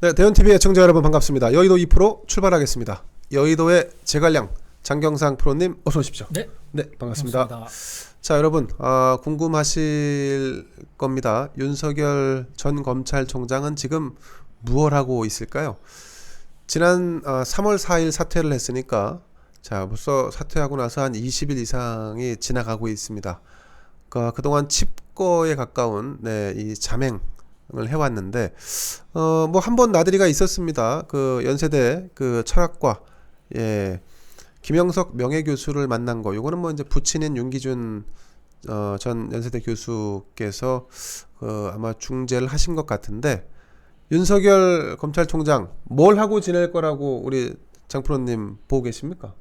네, 대현TV 애청자 여러분 반갑습니다. 여의도 2프로 출발하겠습니다. 여의도의 제갈량 장경상 프로님 어서 오십시오. 네, 네, 반갑습니다. 자, 여러분 궁금하실 겁니다. 윤석열 전 검찰총장은 지금 무엇 하고 있을까요? 지난 3월 4일 사퇴를 했으니까 자 벌써 사퇴하고 나서 한 20일 이상이 지나가고 있습니다. 그동안 칩거에 가까운 이 잠행을 해왔는데 뭐 한 번 나들이가 있었습니다. 그 연세대 그 철학과 김영석 명예교수를 만난 거, 요거는 뭐 이제 부친인 윤기준 전 연세대 교수께서 아마 중재를 하신 것 같은데, 윤석열 검찰총장 뭘 하고 지낼 거라고 우리 장프로님 보고 계십니까?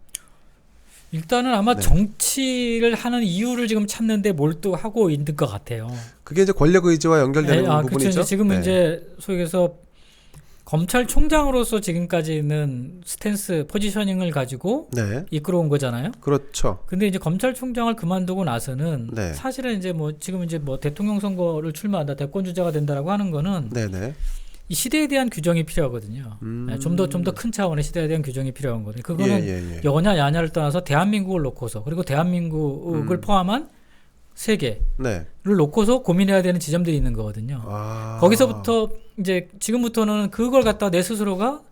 일단은 아마 정치를 하는 이유를 지금 찾는데 몰두하고 있는 것 같아요. 그게 이제 권력 의지와 연결되는 부분이죠. 그렇죠. 지금 이제 소위 해서 검찰총장으로서 지금까지는 스탠스 포지셔닝을 가지고 이끌어온 거잖아요. 그렇죠. 근데 이제 검찰총장을 그만두고 나서는 사실은 이제 뭐 지금 이제 뭐 대통령 선거를 출마한다, 대권 주자가 된다라고 하는 거는 이 시대에 대한 규정이 필요하거든요. 좀 더 큰 차원의 시대에 대한 규정이 필요한 거거든요. 그거는 여냐 야냐를 떠나서 대한민국을 놓고서, 그리고 대한민국을 포함한 세계를 놓고서 고민해야 되는 지점들이 있는 거거든요. 거기서부터 이제 지금부터는 그걸 갖다 내 스스로가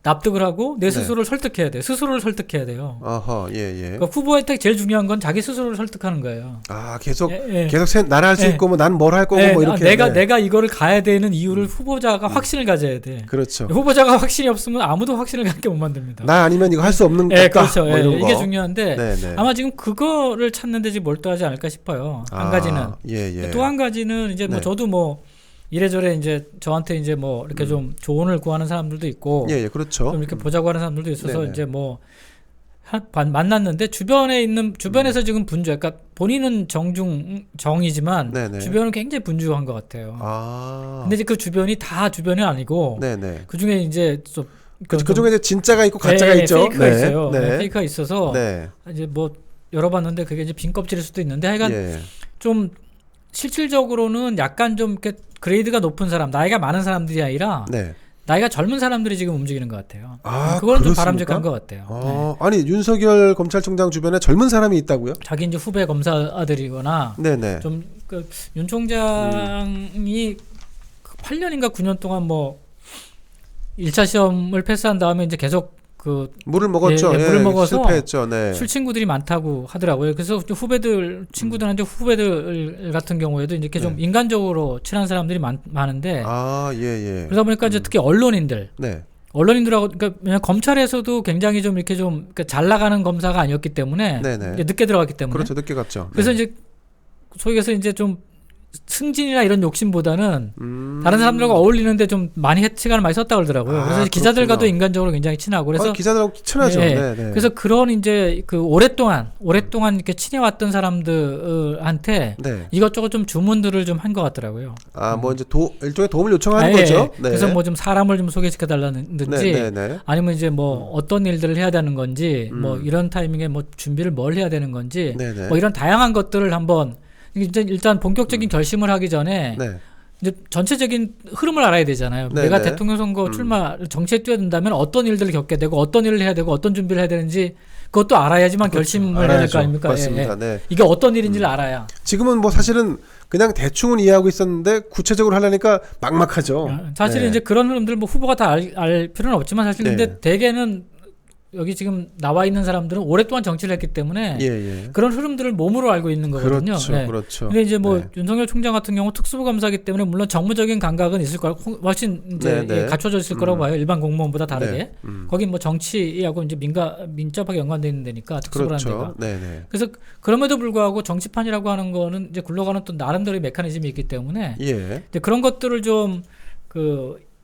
납득을 하고 내 스스로를 설득해야 돼. 스스로를 설득해야 돼요. 그러니까 후보한테 제일 중요한 건 자기 스스로를 설득하는 거예요. 계속 나를 할 수 있고 뭐 난 뭘 할 거고 뭐 이렇게. 내가 이거를 가야 되는 이유를 후보자가 확신을 가져야 돼. 그렇죠. 후보자가 확신이 없으면 아무도 확신을 갖게 못 만듭니다. 나 아니면 이거 할 수 없는 거다. 그렇죠. 뭐 이런 이게 거. 중요한데 아마 지금 그거를 찾는 데 지금 몰두하지 않을까 싶어요. 한 가지는. 또 한 가지는 이제 뭐 저도 뭐 이래저래 이제 저한테 이제 뭐 이렇게 좀 조언을 구하는 사람들도 있고, 그렇죠. 좀 이렇게 보자고 하는 사람들도 있어서 이제 뭐 만났는데 주변에서 지금 그러니까 본인은 정이지만 주변은 굉장히 분주한 것 같아요. 근데 이제 그 주변이 다 주변이 아니고 그 중에 이제 좀 그 중에 이제 진짜가 있고 가짜가 있죠. 페이크가 있어요. 페이크가 있어서 이제 뭐 열어봤는데 그게 이제 빈 껍질일 수도 있는데, 하여간 좀 실질적으로는 약간 좀 이렇게 그레이드가 높은 사람, 나이가 많은 사람들이 아니라 나이가 젊은 사람들이 지금 움직이는 것 같아요. 그건 좀 바람직한 것 같아요. 아니 윤석열 검찰총장 주변에 젊은 사람이 있다고요? 자기 이제 후배 검사들이거나 좀 그 윤 총장이 8년인가 9년 동안 뭐 1차 시험을 패스한 다음에 이제 계속 물을 먹었죠. 물을 먹어서 실패했죠. 술 친구들이 많다고 하더라고요. 그래서 친구들한테 후배들 같은 경우에도 이렇게 좀 인간적으로 친한 사람들이 많은데, 그러다 보니까 이제 특히 언론인들하고, 그러니까 왜냐면 검찰에서도 굉장히 좀 이렇게 좀 잘 나가는 검사가 아니었기 때문에 이제 늦게 들어갔기 때문에, 그렇죠, 늦게 갔죠. 그래서 이제 소위 해서 이제 좀 승진이나 이런 욕심보다는 다른 사람들과 어울리는데 좀 시간을 많이 썼다 그러더라고요. 그래서 기자들과도 인간적으로 굉장히 친하고, 그래서 기자들하고 친하죠. 그래서 그런 이제 오랫동안 이렇게 친해왔던 사람들한테 이것저것 좀 주문들을 좀 한 것 같더라고요. 뭐 이제 일종의 도움을 요청하는 거죠. 그래서 뭐 좀 사람을 좀 소개시켜 달라든지, 아니면 이제 뭐 어떤 일들을 해야 되는 건지, 뭐 이런 타이밍에 뭐 준비를 뭘 해야 되는 건지, 뭐 이런 다양한 것들을 한번 일단 본격적인 결심을 하기 전에 이제 전체적인 흐름을 알아야 되잖아요. 내가 대통령 선거 출마 정치에 뛰어든다면 어떤 일들을 겪게 되고 어떤 일을 해야 되고 어떤 준비를 해야 되는지 그것도 알아야지만 결심을 해야 될 거 아닙니까? 맞습니다. 이게 어떤 일인지를 알아야. 지금은 뭐 사실은 그냥 대충은 이해하고 있었는데 구체적으로 하려니까 막막하죠. 사실은 이제 그런 흐름들 뭐 후보가 다 알 필요는 없지만, 사실 근데 대개는 여기 지금 나와 있는 사람들은 오랫동안 정치를 했기 때문에 그런 흐름들을 몸으로 알고 있는 거거든요. 그렇죠. 근데 이제 뭐 윤석열 총장 같은 경우 특수부 검사이기 때문에 물론 정무적인 감각은 있을 거라고, 훨씬 이제 갖춰져 있을 거라고 봐요. 일반 공무원보다 다르게. 거긴 뭐 정치하고 이제 민첩하게 연관되어 있는 데니까, 특수부라는 데가. 그래서 그럼에도 불구하고 정치판이라고 하는 거는 이제 굴러가는 또 나름대로의 메커니즘이 있기 때문에 이제 그런 것들을 좀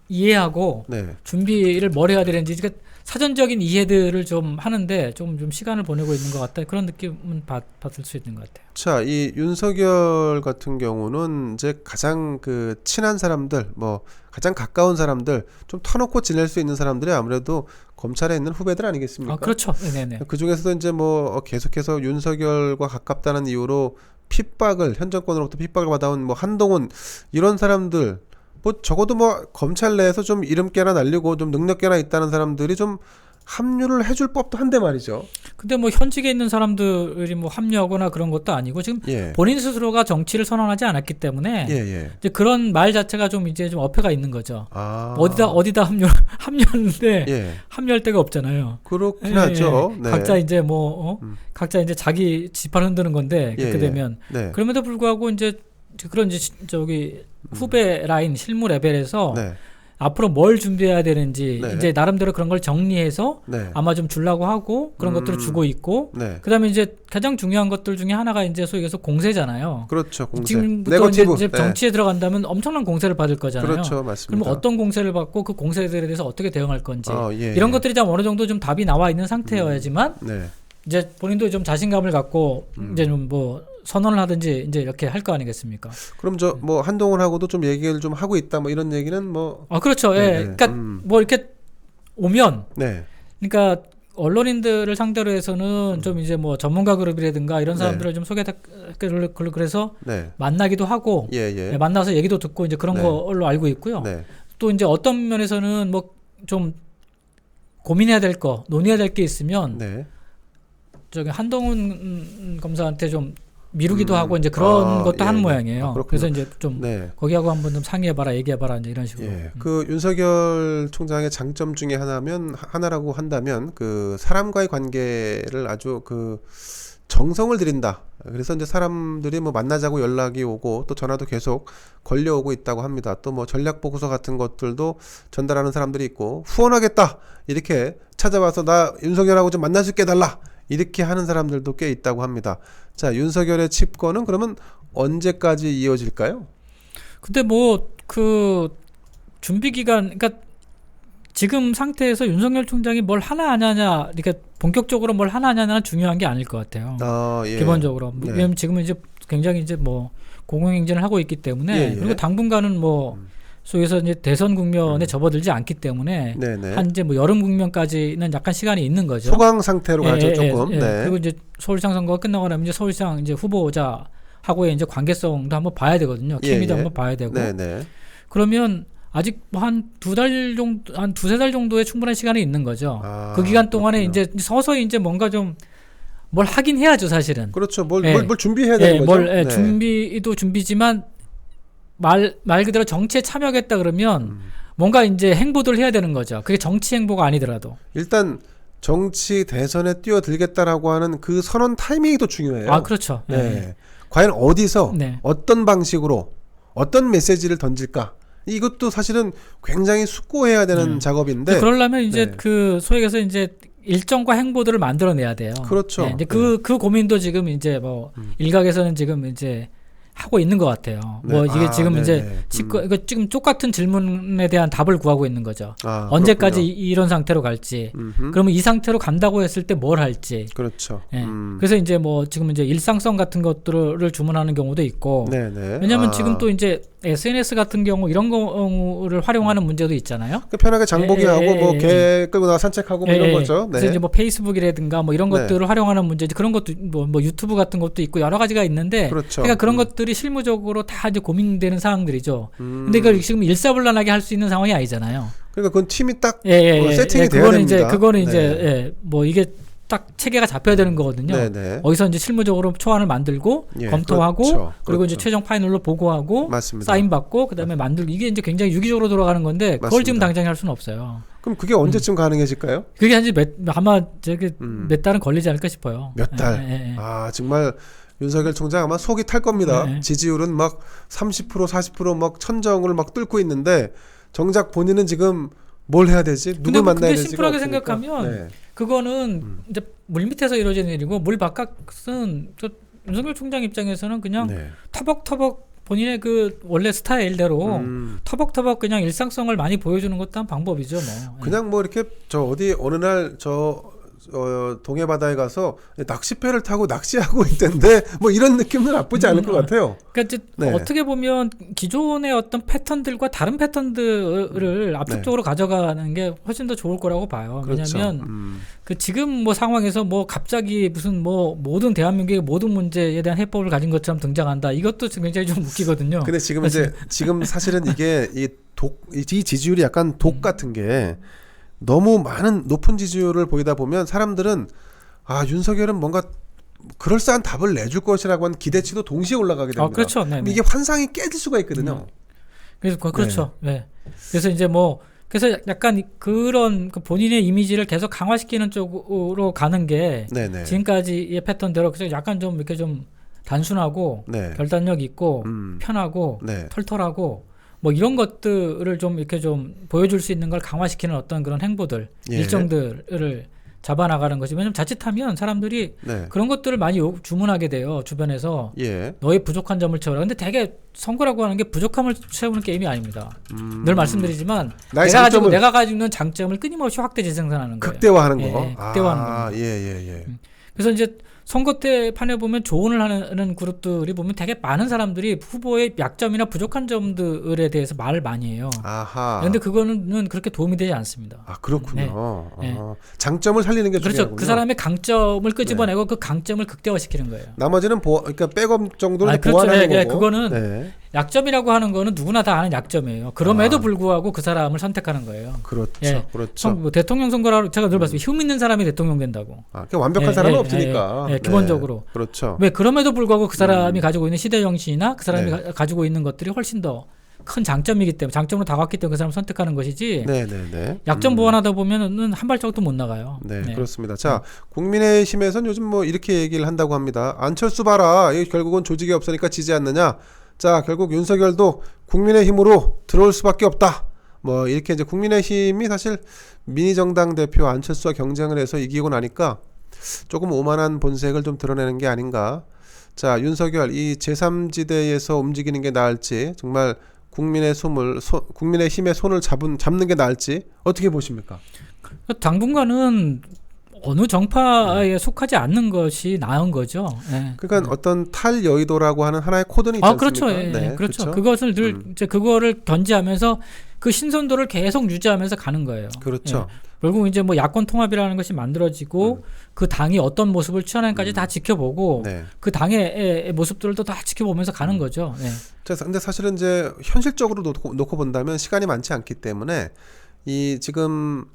이해하고 준비를 뭘 해야 되는지, 그러니까 사전적인 이해들을 좀 하는데 좀 시간을 보내고 있는 것 같다, 그런 느낌은 받을 수 있는 것 같아요. 자, 이 윤석열 같은 경우는 이제 가장 친한 사람들, 뭐 가장 가까운 사람들, 좀 터놓고 지낼 수 있는 사람들이 아무래도 검찰에 있는 후배들 아니겠습니까? 그렇죠. 네네. 그 중에서도 이제 뭐 계속해서 윤석열과 가깝다는 이유로 현 정권으로부터 핍박을 받아온 뭐 한동훈, 이런 사람들, 뭐 적어도 뭐 검찰 내에서 좀 이름깨나 날리고 좀 능력깨나 있다는 사람들이 좀 합류를 해줄 법도 한데 말이죠. 근데 뭐 현직에 있는 사람들이 뭐 합류하거나 그런 것도 아니고 지금 본인 스스로가 정치를 선언하지 않았기 때문에 이제 그런 말 자체가 좀 이제 좀 어폐가 있는 거죠. 어디다 합류하는데 합류할 데가 없잖아요. 그렇긴 하죠. 네. 각자 이제 각자 이제 자기 지팔 흔드는 건데 그렇게 되면 그럼에도 불구하고 이제 그런 이제 저기 후배 라인 실무 레벨에서 앞으로 뭘 준비해야 되는지 이제 나름대로 그런 걸 정리해서 아마 좀 주려고 하고 그런 것들을 주고 있고 그다음에 이제 가장 중요한 것들 중에 하나가 이제 소위 해서 공세잖아요. 그렇죠. 공세. 지금부터 이제 정치에 들어간다면 엄청난 공세를 받을 거잖아요. 그렇죠. 맞습니다. 그럼 어떤 공세를 받고 그 공세들에 대해서 어떻게 대응할 건지 이런 것들이 좀 어느 정도 좀 답이 나와 있는 상태여야지만 이제 본인도 좀 자신감을 갖고 이제 좀 뭐 선언을 하든지 이제 이렇게 할 거 아니겠습니까? 그럼 저 뭐 한동훈하고도 좀 얘기를 좀 하고 있다 뭐 이런 얘기는 뭐 그렇죠. 그러니까 뭐 이렇게 오면 그러니까 언론인들을 상대로 해서는 좀 이제 뭐 전문가 그룹이라든가 이런 사람들을 좀 소개를 그래서 만나기도 하고 만나서 얘기도 듣고 이제 그런 걸로 알고 있고요. 또 이제 어떤 면에서는 뭐 좀 고민해야 될 거, 논의해야 될 게 있으면 저기 한동훈 검사한테 좀 미루기도 하고 이제 그런 것도 하는 모양이에요. 그래서 이제 좀 거기하고 한번 좀 상의해봐라, 얘기해봐라 이제 이런 식으로. 그 윤석열 총장의 장점 중에 하나라고 한다면 그 사람과의 관계를 아주 그 정성을 들인다. 그래서 이제 사람들이 뭐 만나자고 연락이 오고 또 전화도 계속 걸려오고 있다고 합니다. 또 뭐 전략 보고서 같은 것들도 전달하는 사람들이 있고 후원하겠다 이렇게 찾아와서 나 윤석열하고 좀 만나줄게 달라. 이렇게 하는 사람들도 꽤 있다고 합니다. 자, 윤석열의 집권은 그러면 언제까지 이어질까요? 근데 뭐 그 준비 기간, 그러니까 지금 상태에서 윤석열 총장이 뭘 하나 하냐냐, 그러니까 본격적으로 뭘 하나 하냐는 중요한 게 아닐 것 같아요. 기본적으로. 왜냐면 지금은 이제 굉장히 이제 뭐 공공행진을 하고 있기 때문에 그리고 당분간은 뭐 속에서 이제 대선 국면에 접어들지 않기 때문에 한 이제 뭐 여름 국면까지는 약간 시간이 있는 거죠. 소강 상태로 가죠 조금. 그리고 이제 서울시장 선거가 끝나고 나면 이제 서울시장 이제 후보자하고의 이제 관계성도 한번 봐야 되거든요. 케미도 한번 봐야 되고. 그러면 아직 뭐 한 2달 정도, 한 2-3달 정도의 충분한 시간이 있는 거죠. 그 기간 동안에 이제 서서히 이제 뭔가 좀 뭘 하긴 해야죠, 사실은. 그렇죠. 뭘 준비해야 되는 거죠. 준비도 준비지만 말 그대로 정치에 참여하겠다 그러면 뭔가 이제 행보들을 해야 되는 거죠. 그게 정치 행보가 아니더라도. 일단 정치 대선에 뛰어들겠다라고 하는 그 선언 타이밍이 더 중요해요. 그렇죠. 과연 어디서 어떤 방식으로 어떤 메시지를 던질까? 이것도 사실은 굉장히 숙고해야 되는 작업인데. 그러려면 이제 그 소위에서 이제 일정과 행보들을 만들어내야 돼요. 그렇죠. 이제 그 고민도 지금 이제 뭐 일각에서는 지금 이제 하고 있는 것 같아요. 뭐 이게 지금 이제 이거 지금 똑같은 질문에 대한 답을 구하고 있는 거죠. 언제까지 그렇군요. 이런 상태로 갈지. 그러면 이 상태로 간다고 했을 때 뭘 할지. 그렇죠. 그래서 이제 뭐 지금 이제 일상성 같은 것들을 주문하는 경우도 있고. 왜냐하면 지금 또 이제 SNS 같은 경우 이런 거를 활용하는 문제도 있잖아요. 편하게 장보기하고 뭐 개 끌고 나와 산책하고 뭐 이런 거죠. 그래서 이제 뭐 페이스북이라든가 뭐 이런 것들을 활용하는 문제, 그런 것도 뭐 유튜브 같은 것도 있고 여러 가지가 있는데. 그러니까 그런 것들이 실무적으로 다 이제 고민되는 사항들이죠. 근데 이걸 지금 일사불란하게 할 수 있는 상황이 아니잖아요. 그러니까 그건 팀이 딱 세팅이 돼야 됩니다. 그거는 이제 뭐 이게 딱 체계가 잡혀야 되는 거거든요. 어디서 이제 실무적으로 초안을 만들고 검토하고 그리고 이제 최종 파이널로 보고하고 사인 받고 그다음에 만들고, 이게 이제 굉장히 유기적으로 돌아가는 건데 그걸 지금 당장 할 수는 없어요. 그럼 그게 언제쯤 가능해질까요? 그게 한 아마 몇 달은 걸리지 않을까 싶어요. 몇 달? 정말 윤석열 총장 아마 속이 탈 겁니다. 지지율은 막 30% 40% 천정을 막 뚫고 있는데 정작 본인은 지금 뭘 해야 되지? 누굴 만나야 되지? 근데 심플하게 생각하면 그거는 이제 물밑에서 이루어지는 일이고, 물 바깥은 윤석열 총장 입장에서는 그냥 터벅터벅 본인의 그 원래 스타일대로 터벅터벅 그냥 일상성을 많이 보여주는 것도 한 방법이죠. 뭐. 그냥 뭐 이렇게 저 어디 어느 날 저 동해 바다에 가서 낚싯배를 타고 낚시하고 있던데 뭐 이런 느낌은 나쁘지 않을 것 같아요. 그러니까 이제 네. 어떻게 보면 기존의 어떤 패턴들과 다른 패턴들을 압축적으로 가져가는 게 훨씬 더 좋을 거라고 봐요. 그렇죠. 왜냐하면 그 지금 뭐 상황에서 뭐 갑자기 무슨 뭐 모든 대한민국의 모든 문제에 대한 해법을 가진 것처럼 등장한다. 이것도 굉장히 좀 웃기거든요. 근데 지금 사실은 이게 이 지지율이 약간 독 같은 게 너무 높은 지지율을 보이다 보면 사람들은 윤석열은 뭔가 그럴싸한 답을 내줄 것이라고 하는 기대치도 동시에 올라가게 됩니다. 그렇죠. 네, 이게 환상이 깨질 수가 있거든요. 그래서 그렇죠. 네. 그래서 이제 그래서 약간 그런 본인의 이미지를 계속 강화시키는 쪽으로 가는 게 네네. 지금까지의 패턴대로 그래서 약간 좀 이렇게 좀 단순하고 네. 결단력 있고 편하고 네. 털털하고 뭐 이런 것들을 좀 이렇게 좀 보여줄 수 있는 걸 강화시키는 어떤 그런 행보들, 예. 일정들을 잡아나가는 것이. 왜냐면 자칫하면 사람들이 네. 그런 것들을 많이 주문하게 돼요. 주변에서. 예. 너의 부족한 점을 채워라. 근데 되게 선거라고 하는 게 부족함을 채우는 게임이 아닙니다. 늘 말씀드리지만 내가 가지고 있는 장점을 끊임없이 확대 재생산하는 거예요. 극대화하는 거. 예, 극대화하는 겁니다. 예. 그래서 이제 선거 때 판에 보면 조언을 하는 그룹들이 보면 되게 많은 사람들이 후보의 약점이나 부족한 점들에 대해서 말을 많이 해요. 아하. 그런데 그거는 그렇게 도움이 되지 않습니다. 그렇군요. 네. 장점을 살리는 게 그렇죠. 중요하군요. 그 사람의 강점을 끄집어내고 그 강점을 극대화시키는 거예요. 나머지는 그러니까 백업 정도는 그렇죠. 보완하는 거고. 그거는 약점이라고 하는 거는 누구나 다 아는 약점이에요. 그럼에도 불구하고 그 사람을 선택하는 거예요. 그렇죠. 그렇죠. 대통령 선거라고 제가 늘 봤습니다. 힘 있는 사람이 대통령 된다고. 그러니까 완벽한 사람은 없으니까. 기본적으로. 그렇죠. 왜 그럼에도 불구하고 그 사람이 가지고 있는 시대 정신이나 그 사람이 가지고 있는 것들이 훨씬 더 큰 장점이기 때문에 장점으로 다가왔기 때문에 그 사람을 선택하는 것이지. 네네네. 약점 보완하다 보면은 한 발짝도 못 나가요. 네, 그렇습니다. 자, 국민의힘에서는 요즘 뭐 이렇게 얘기를 한다고 합니다. 안철수 봐라. 이게 결국은 조직이 없으니까 지지 않느냐. 자, 결국 윤석열도 국민의힘으로 들어올 수밖에 없다. 뭐 이렇게 이제 국민의힘이 사실 미니정당 대표 안철수와 경쟁을 해서 이기고 나니까 조금 오만한 본색을 좀 드러내는 게 아닌가. 자, 윤석열 이 제3지대에서 움직이는 게 나을지 정말 국민의힘의 손을 잡는 게 나을지 어떻게 보십니까? 당분간은 어느 정파에 속하지 않는 것이 나은 거죠. 네. 그러니까 어떤 탈여의도라고 하는 하나의 코드는 있지 않습니까? 그렇죠. 네, 그렇죠. 그것을 늘 이제 그거를 견지하면서 그 신선도를 계속 유지하면서 가는 거예요. 그렇죠. 결국 이제 뭐 야권 통합이라는 것이 만들어지고 그 당이 어떤 모습을 취하는까지 다 지켜보고 그 당의 모습들도 다 지켜보면서 가는 거죠. 네. 근데 사실은 이제 현실적으로 놓고 본다면 시간이 많지 않기 때문에 이 지금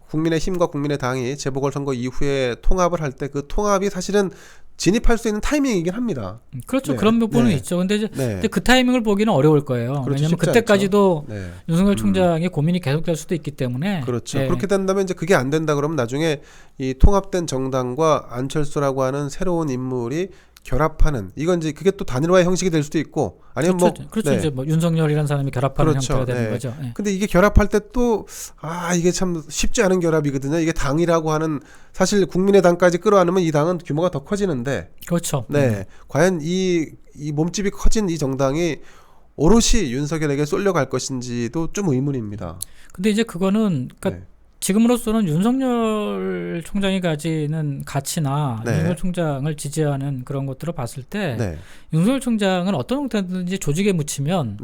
국민의힘과 국민의당이 재보궐선거 이후에 통합을 할 때 그 통합이 사실은 진입할 수 있는 타이밍이긴 합니다. 그렇죠. 그런 부분은 있죠. 근데 이제 그 타이밍을 보기는 어려울 거예요. 그렇죠, 왜냐하면 그때까지도 윤석열 총장의 고민이 계속될 수도 있기 때문에. 그렇죠. 그렇게 된다면 이제 그게 안 된다 그러면 나중에 이 통합된 정당과 안철수라고 하는 새로운 인물이 결합하는 이건 이제 그게 또 단일화의 형식이 될 수도 있고 아니면 그렇죠. 이제 뭐 윤석열이라는 사람이 결합하는 형태가 되는 거죠. 근데 이게 결합할 때 또 이게 참 쉽지 않은 결합이거든요. 이게 당이라고 하는 사실 국민의당까지 끌어안으면 이 당은 규모가 더 커지는데. 그렇죠. 과연 이 몸집이 커진 이 정당이 오롯이 윤석열에게 쏠려갈 것인지도 좀 의문입니다. 근데 이제 그거는 지금으로서는 윤석열 총장이 가지는 가치나 윤석열 총장을 지지하는 그런 것들을 봤을 때 윤석열 총장은 어떤 형태든지 조직에 묻히면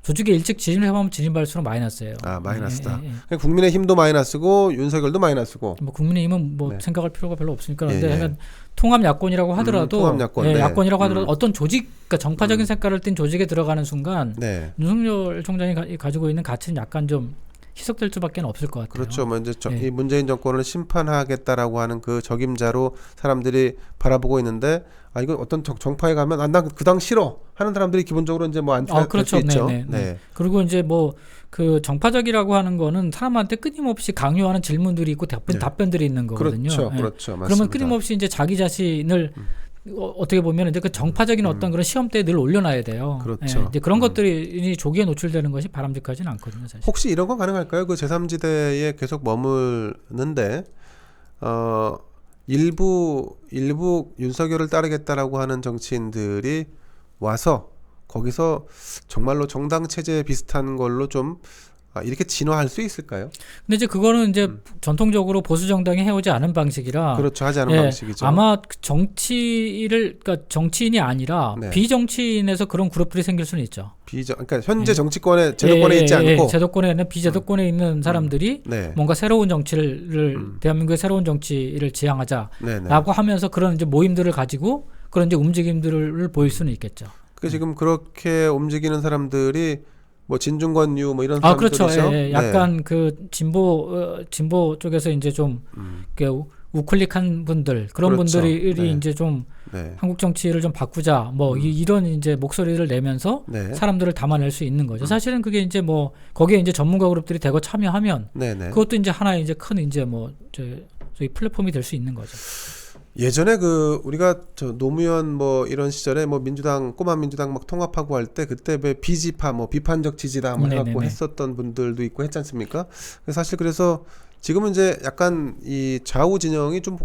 조직에 일찍 진입해보면 진입할수록 마이너스예요. 마이너스다. 국민의힘도 마이너스고 윤석열도 마이너스고. 뭐 국민의힘은 뭐 생각할 필요가 별로 없으니까. 그런데 통합 야권이라고 하더라도 야권이라고 하더라도 어떤 조직, 그러니까 정파적인 색깔을 띤 조직에 들어가는 순간 윤석열 총장이 가지고 있는 가치는 약간 좀 희석될 수밖에 없을 것 같아요. 그렇죠. 먼저 이 문재인 정권을 심판하겠다라고 하는 그 적임자로 사람들이 바라보고 있는데 이거 어떤 정파에 가면 난 그 당 싫어 하는 사람들이 기본적으로 이제 뭐 안티가 될 수 있죠. 그리고 이제 뭐 그 정파적이라고 하는 거는 사람한테 끊임없이 강요하는 질문들이 있고 답변들이 있는 거거든요. 그렇죠. 맞습니다. 그러면 끊임없이 이제 자기 자신을 어떻게 보면 이제 그 정파적인 어떤 그런 시험대에 늘 올려놔야 돼요. 그렇죠. 이제 그런 것들이 조기에 노출되는 것이 바람직하지는 않거든요, 사실. 혹시 이런 건 가능할까요? 그 제3지대에 계속 머물는데 일부 윤석열을 따르겠다라고 하는 정치인들이 와서 거기서 정말로 정당 체제 비슷한 걸로 좀 이렇게 진화할 수 있을까요? 근데 이제 그거는 이제 전통적으로 보수 정당이 해오지 않은 방식이라. 그렇죠. 하지 않은 방식이죠. 아마 그러니까 정치인이 아니라 네. 비정치인에서 그런 그룹들이 생길 수는 있죠. 그러니까 현재 정치권에 제도권에 있지 않고 제도권에 있는 비제도권에 있는 사람들이 네. 뭔가 새로운 정치를 대한민국의 새로운 정치를 지향하자라고 하면서 그런 이제 모임들을 가지고 그런 이제 움직임들을 보일 수는 있겠죠. 지금 그렇게 움직이는 사람들이 뭐 진중권유 뭐 이런 사람들이죠. 그렇죠. 약간 그 진보 쪽에서 이제 좀 우클릭한 분들 그런 그렇죠. 분들이 이제 좀 한국 정치를 좀 바꾸자 뭐 이런 이제 목소리를 내면서 사람들을 담아낼 수 있는 거죠. 사실은 그게 이제 뭐 거기에 이제 전문가 그룹들이 대거 참여하면 그것도 이제 하나의 이제 큰 이제 뭐 저희 플랫폼이 될 수 있는 거죠. 예전에 우리가 노무현 뭐 이런 시절에 뭐 민주당 꼬마 민주당 막 통합하고 할 때 그때 왜 비지파 뭐 비판적 지지다 뭐 해갖고 했었던 분들도 있고 했지 않습니까? 사실 그래서 지금은 이제 약간 이 좌우 진영이 좀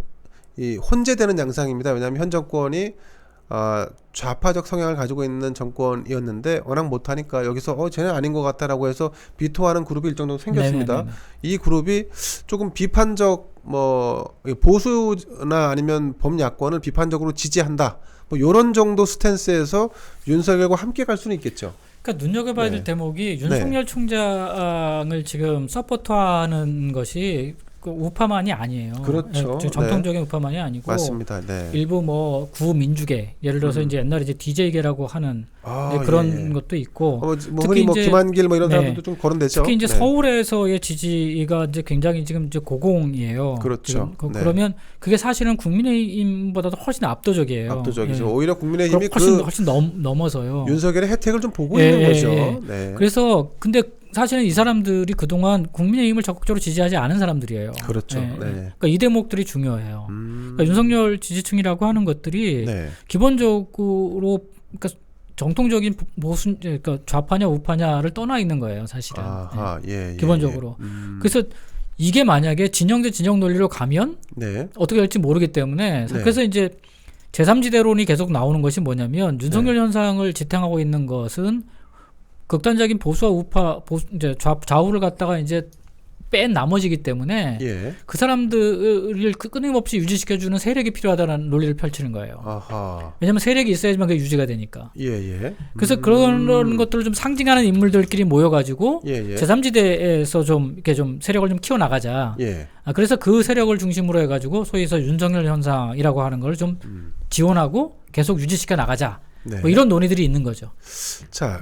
이 혼재되는 양상입니다. 왜냐하면 현 정권이 좌파적 성향을 가지고 있는 정권이었는데 워낙 못하니까 여기서 쟤는 아닌 것 같다라고 해서 비토하는 그룹이 일정 정도 생겼습니다. 이 그룹이 조금 비판적 뭐 보수나 아니면 범야권을 비판적으로 지지한다. 뭐 이런 정도 스탠스에서 윤석열과 함께 갈 수는 있겠죠. 그러니까 눈여겨봐야 될 대목이 윤석열 총장을 지금 서포트하는 것이 그 우파만이 아니에요. 그렇죠. 정통적인 우파만이 아니고 맞습니다. 일부 뭐 구민주계 예를 들어서 이제 옛날에 이제 DJ계라고 하는 그런 것도 있고 뭐 흔히 뭐 김한길 뭐 이런 사람들도 좀 거론되죠. 특히 이제 서울에서의 지지가 이제 굉장히 지금 이제 고공이에요. 그렇죠. 그러면 그게 사실은 국민의힘보다도 훨씬 압도적이에요. 압도적이죠. 오히려 국민의힘이 훨씬 넘어서요. 윤석열의 혜택을 좀 보고 있는 거죠. 그래서 근데 사실은 이 사람들이 그동안 국민의힘을 적극적으로 지지하지 않은 사람들이에요. 그렇죠. 그러니까 이 대목들이 중요해요. 그러니까 윤석열 지지층이라고 하는 것들이 기본적으로 그러니까 정통적인 보수 그러니까 좌파냐 우파냐를 떠나 있는 거예요, 사실은. 기본적으로. 그래서 이게 만약에 진영 대 진영 논리로 가면 어떻게 될지 모르기 때문에 그래서 이제 제3지대론이 계속 나오는 것이 뭐냐면 윤석열 현상을 지탱하고 있는 것은 극단적인 보수와 우파, 이제 좌우를 갖다가 이제 뺀 나머지기 때문에 그 사람들을 끊임없이 유지시켜주는 세력이 필요하다는 논리를 펼치는 거예요. 왜냐하면 세력이 있어야지만 그게 유지가 되니까. 그래서 그런 것들을 좀 상징하는 인물들끼리 모여가지고 제3지대에서 좀 이렇게 좀 세력을 좀 키워나가자. 그래서 그 세력을 중심으로 해가지고 소위에서 윤석열 현상이라고 하는 걸 좀 지원하고 계속 유지시켜 나가자. 뭐 이런 논의들이 있는 거죠. 자.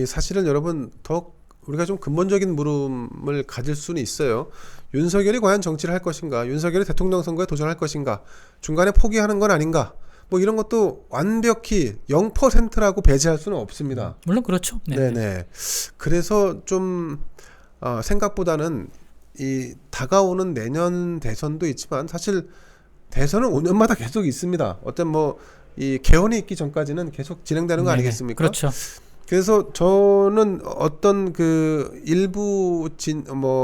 사실은 여러분 더 우리가 좀 근본적인 물음을 가질 수는 있어요. 윤석열이 과연 정치를 할 것인가? 윤석열이 대통령 선거에 도전할 것인가? 중간에 포기하는 건 아닌가? 뭐 이런 것도 완벽히 0%라고 배제할 수는 없습니다. 물론 그렇죠. 네네. 그래서 좀 생각보다는 이 다가오는 내년 대선도 있지만 사실 대선은 5년마다 계속 있습니다. 어떤 뭐 이 개헌이 있기 전까지는 계속 진행되는 거 아니겠습니까? 그렇죠. 그래서 저는 어떤 그 일부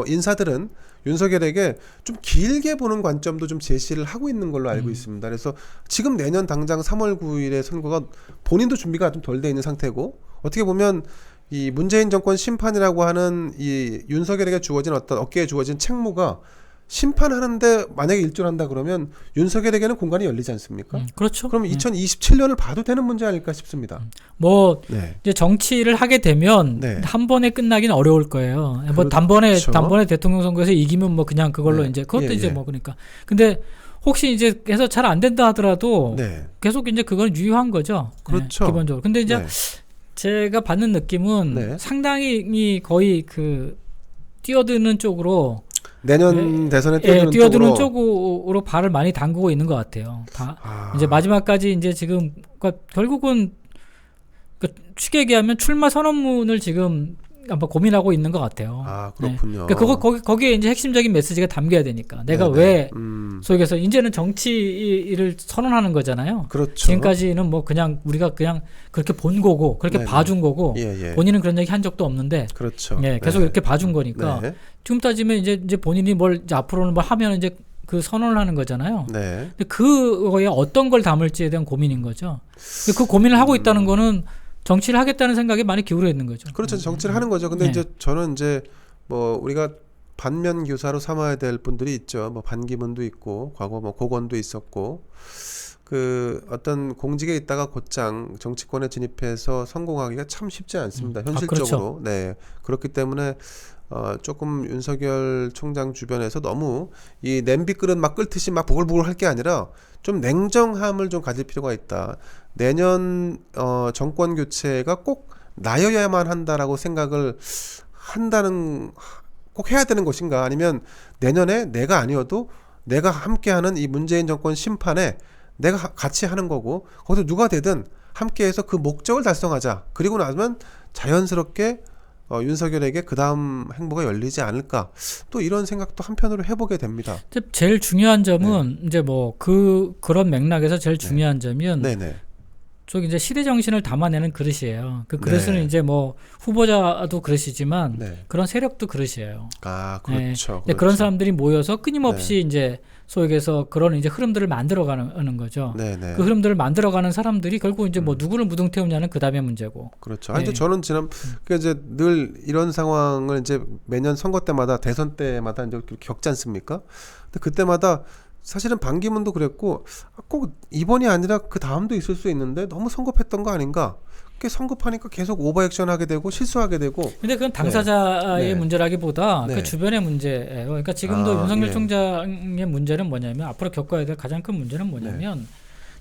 인사들은 윤석열에게 좀 길게 보는 관점도 좀 제시를 하고 있는 걸로 알고 있습니다. 그래서 지금 내년 당장 3월 9일에 선거가 본인도 준비가 좀 덜 돼 있는 상태고 어떻게 보면 이 문재인 정권 심판이라고 하는 이 윤석열에게 주어진 어떤 어깨에 주어진 책무가 심판하는데 만약에 일조한다 그러면 윤석열에게는 공간이 열리지 않습니까? 그렇죠. 그럼 2027년을 봐도 되는 문제 아닐까 싶습니다. 뭐 이제 정치를 하게 되면 한 번에 끝나긴 어려울 거예요. 그렇죠. 뭐 단번에 대통령 선거에서 이기면 뭐 그냥 그걸로 이제 그것도 이제 뭐 그러니까. 근데 혹시 이제 해서 잘 안 된다 하더라도 계속 이제 그건 유효한 거죠. 그렇죠. 기본적으로. 근데 이제 제가 받는 느낌은 상당히 거의 그 뛰어드는 쪽으로 내년 대선에 뛰어드는 쪽으로 발을 많이 담그고 있는 것 같아요. 이제 마지막까지 이제 지금 그러니까 결국은 쉽게 얘기하면 출마 선언문을 지금 아마 고민하고 있는 것 같아요. 그렇군요. 그러니까 거기에 이제 핵심적인 메시지가 담겨야 되니까 내가 왜 소위 해서 이제는 정치를 선언하는 거잖아요. 그렇죠. 지금까지는 뭐 그냥 우리가 그냥 그렇게 본 거고 그렇게 봐준 거고 본인은 그런 얘기 한 적도 없는데 그렇죠. 계속 이렇게 봐준 거니까 지금 따지면 이제 본인이 뭘 이제 앞으로는 뭘 하면 이제 그 선언을 하는 거잖아요. 근데 그거에 어떤 걸 담을지에 대한 고민인 거죠. 그 고민을 하고 있다는 거는 정치를 하겠다는 생각에 많이 기울어 있는 거죠. 그렇죠. 정치를 하는 거죠. 근데 이제 저는 이제 뭐 우리가 반면 교사로 삼아야 될 분들이 있죠. 뭐 반기문도 있고 과거 뭐 고건도 있었고 그 어떤 공직에 있다가 곧장 정치권에 진입해서 성공하기가 참 쉽지 않습니다. 현실적으로. 그렇죠. 네. 그렇기 때문에 조금 윤석열 총장 주변에서 너무 이 냄비 그릇 막 끓듯이 막 보글보글 할 게 아니라 좀 냉정함을 좀 가질 필요가 있다. 내년 정권 교체가 꼭 나여야만 한다라고 생각을 한다는 꼭 해야 되는 것인가? 아니면 내년에 내가 아니어도 내가 함께하는 이 문재인 정권 심판에 내가 같이 하는 거고 거기서 누가 되든 함께해서 그 목적을 달성하자. 그리고 나면 자연스럽게 윤석열에게 그 다음 행보가 열리지 않을까. 또 이런 생각도 한편으로 해보게 됩니다. 제일 중요한 점은 이제 뭐 그런 맥락에서 제일 중요한 점은 네네. 저기 이제 시대 정신을 담아내는 그릇이에요. 그 그릇은 네. 이제 뭐 후보자도 그릇이지만 네. 그런 세력도 그릇이에요. 아, 그렇죠. 네. 그런 사람들이 모여서 끊임없이 네. 이제 소위 얘기해서 그런 이제 흐름들을 만들어가는 거죠. 네네. 그 흐름들을 만들어가는 사람들이 결국 이제 뭐 누구를 무등 태우냐는 그 다음의 문제고. 그렇죠. 아니, 저는 그러니까 이제 늘 이런 상황을 이제 매년 선거 때마다 대선 때마다 이제 겪지 않습니까? 근데 그때마다 사실은 반기문도 그랬고 꼭 이번이 아니라 그 다음도 있을 수 있는데 너무 성급했던 거 아닌가? 그게 성급하니까 계속 오버액션 하게 되고 실수하게 되고. 근데 그건 당사자의 네. 문제라기보다 네. 그 주변의 문제예요. 그러니까 지금도 윤석열 예. 총장의 문제는 뭐냐면 앞으로 겪어야 될 가장 큰 문제는 뭐냐면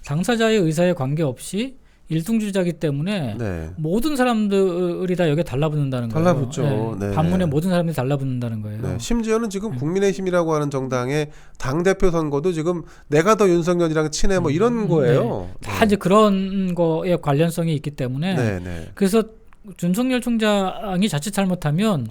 당사자의 의사에 관계없이 일등주자기 때문에 네. 모든 사람들이 다 여기에 달라붙는다는 거예요. 달라붙죠. 네. 반문에 모든 사람들이 달라붙는다는 거예요. 네. 심지어는 지금 국민의힘이라고 하는 정당의 당대표 선거도 지금 내가 더 윤석열이랑 친해 뭐 이런 거예요. 다 이제 그런 거에 관련성이 있기 때문에 네. 그래서 윤석열 총장이 자칫 잘못하면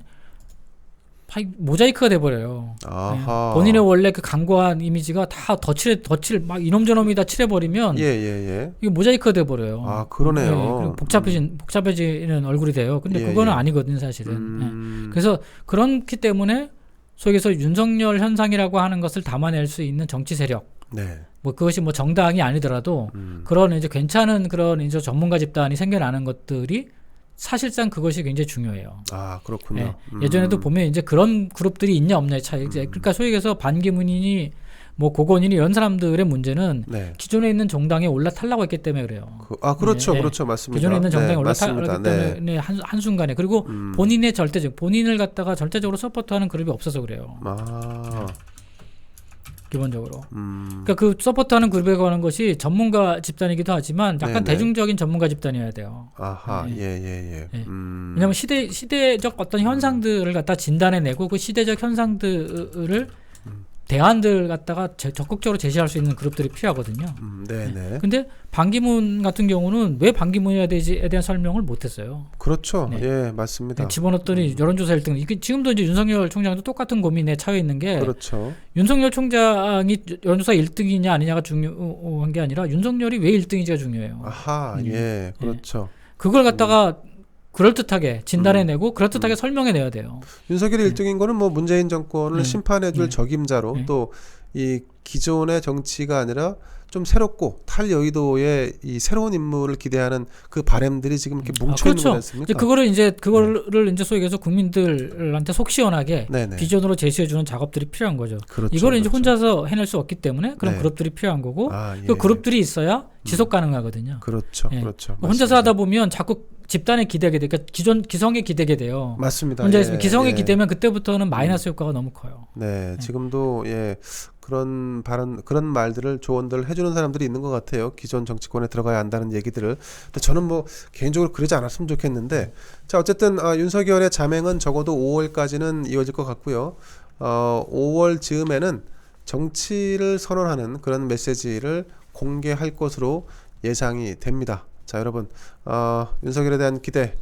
모자이크가 돼버려요. 아하. 본인의 원래 그 강고한 이미지가 다 덧칠 막 이놈저놈이 다 칠해버리면 이게 모자이크가 돼버려요. 아, 그러네요. 복잡해지는 얼굴이 돼요. 근데 그거는 아니거든요, 사실은. 그래서 그렇기 때문에 속에서 윤석열 현상이라고 하는 것을 담아낼 수 있는 정치 세력. 네. 뭐 그것이 뭐 정당이 아니더라도 그런 이제 괜찮은 그런 이제 전문가 집단이 생겨나는 것들이 사실상 그것이 굉장히 중요해요. 아, 그렇군요. 예전에도 보면 이제 그런 그룹들이 있냐 없냐의 차이. 그러니까 소위 얘기해서 반기문이니 뭐 고건이니 이런 사람들의 문제는 기존에 있는 정당에 올라타려고 했기 때문에 그래요. 그렇죠. 그렇죠. 맞습니다. 기존에 있는 정당에 올라타려고 했기 때문에 한순간에. 그리고 본인을 갖다가 절대적으로 서포트하는 그룹이 없어서 그래요. 기본적으로. 그러니까 그 서포트하는 그룹에 관한 것이 전문가 집단이기도 하지만 약간 대중적인 전문가 집단이어야 돼요. 아하, 예. 왜냐하면 시대적 어떤 현상들을 갖다 진단해내고 그 시대적 현상들을 대안들 갖다가 적극적으로 제시할 수 있는 그룹들이 필요하거든요. 네네. 근데 반기문 같은 경우는 왜 반기문이어야 되지에 대한 설명을 못했어요. 그렇죠. 예, 맞습니다. 집어넣었더니 여론조사 1등. 이게 지금도 이제 윤석열 총장도 똑같은 고민에 처해 있는 게. 그렇죠. 윤석열 총장이 여론조사 1등이냐 아니냐가 중요한 게 아니라 윤석열이 왜 1등인지가 중요해요. 아하, 예, 그렇죠. 그걸 갖다가 그럴듯하게 진단해내고 그럴듯하게 설명해내야 돼요. 윤석열이 1등인 거는 뭐 문재인 정권을 심판해줄 적임자로 또 이 기존의 정치가 아니라 좀 새롭고 탈여의도의 이 새로운 인물을 기대하는 그 바램들이 지금 이렇게 뭉쳐 있는 거지 않습니까? 그거를 이제 소위 얘기해서 국민들한테 속 시원하게 비전으로 제시해주는 작업들이 필요한 거죠. 이거를 이제 혼자서 해낼 수 없기 때문에 그런 그룹들이 필요한 거고 그 그룹들이 있어야 지속 가능하거든요. 그렇죠. 혼자서 하다 보면 자꾸 집단에 기대게 돼. 그러니까 기성에 기대게 돼요. 맞습니다. 혼자 있으면 기성에 기대면 그때부터는 마이너스 효과가 너무 커요. 네, 지금도 그런 말들을 조언들을 해주는 사람들이 있는 것 같아요. 기존 정치권에 들어가야 한다는 얘기들을. 근데 저는 뭐 개인적으로 그러지 않았으면 좋겠는데, 자 어쨌든 윤석열의 자맹은 적어도 5월까지는 이어질 것 같고요. 5월 즈음에는 정치를 선언하는 그런 메시지를 공개할 것으로 예상이 됩니다. 자 여러분, 윤석열에 대한 기대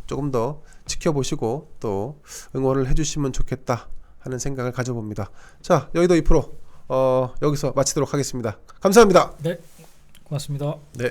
조금 더 지켜보시고 또 응원을 해주시면 좋겠다 하는 생각을 가져봅니다. 자 여의도 2프로 여기서 마치도록 하겠습니다. 감사합니다. 네, 고맙습니다. 네.